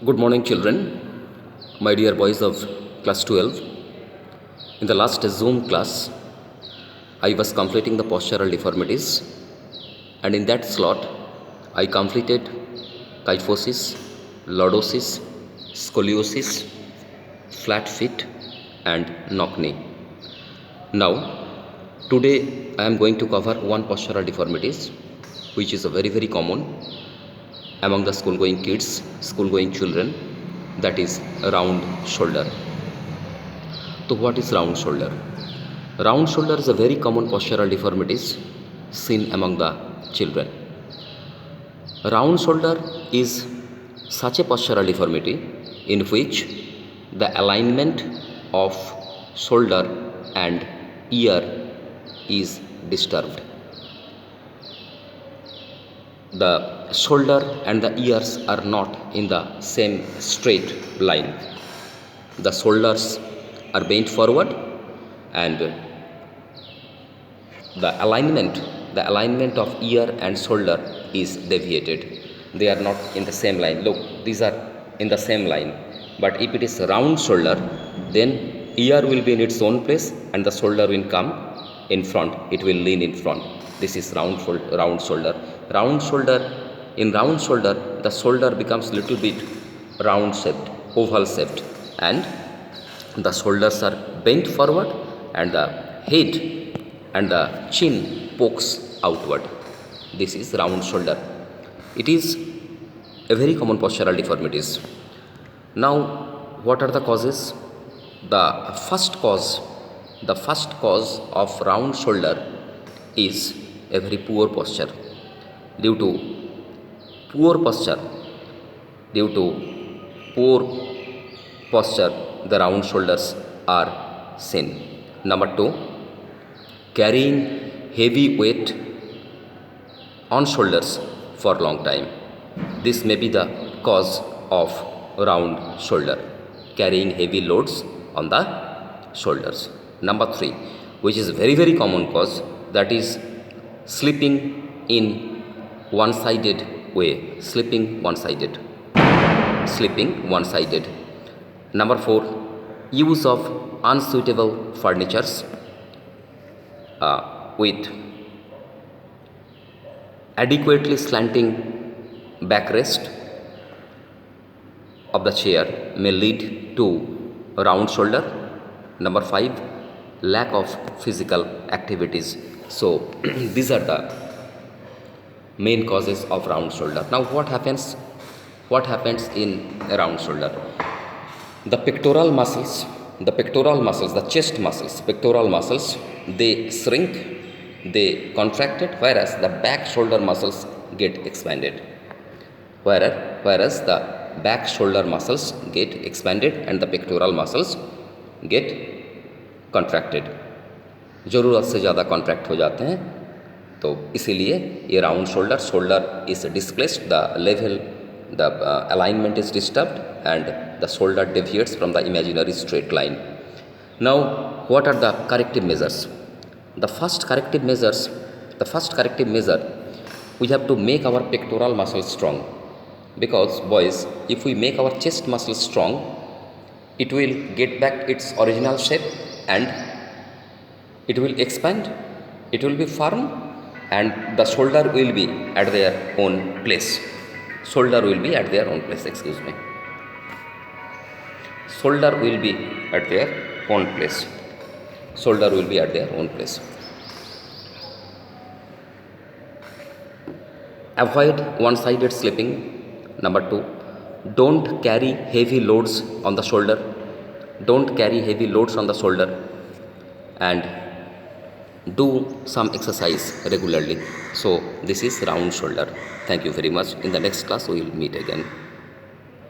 Good morning, children, my dear boys of class 12. In the last Zoom class, I was completing the postural deformities, and in that slot, I completed kyphosis, lordosis, scoliosis, flat feet, and knock knee. Now, today I am going to cover one postural deformities, which is a very common among the school going kids, school going children, that is round shoulder. So what is round shoulder? Round shoulder is a very common postural deformities seen among the children. Round shoulder is such a postural deformity in which the alignment of shoulder and ear is disturbed. The shoulder and the ears are not in the same straight line. The shoulders are bent forward and the alignment of ear and shoulder is deviated. They are not in the same line. Look, these are in the same line. But if it is round shoulder, then ear will be in its own place and the shoulder will come in front. It will lean in front. This is round shoulder. In round shoulder, the shoulder becomes little bit round shaped, oval shaped, and the shoulders are bent forward and the head and the chin pokes outward. This is round shoulder. It is a very common postural deformities. Now, what are the causes? The first cause of round shoulder is a very poor posture. Due to poor posture, the round shoulders are seen. Number 2, carrying heavy weight on shoulders for long time. This may be the cause of round shoulder, carrying heavy loads on the shoulders. Number 3, which is very common cause, that is sleeping in one-sided way, sleeping one-sided. Number 4, use of unsuitable furnitures with adequately slanting backrest of the chair may lead to round shoulder. Number 5, lack of physical activities. So these are the main causes of round shoulder. Now what happens in a round shoulder? The pectoral muscles, the chest muscles, pectoral muscles, they shrink, they contracted, whereas the back shoulder muscles get expanded. Whereas the back shoulder muscles get expanded and the pectoral muscles get contracted. ज़रूरत से ज़्यादा contract हो जाते हैं, तो इसीलिए ये round shoulder is displaced, the level, the alignment is disturbed and the shoulder deviates from the imaginary straight line. Now, what are the corrective measures? The first corrective measure, we have to make our pectoral muscles strong, because boys, if we make our chest muscles strong, it will get back its original shape and it will expand, it will be firm, and the shoulder will be at their own place. Shoulder will be at their own place. Avoid one-sided sleeping. Number 2, don't carry heavy loads on the shoulder. And do some exercise regularly. So this is round shoulder. Thank you very much. In the next class we will meet again.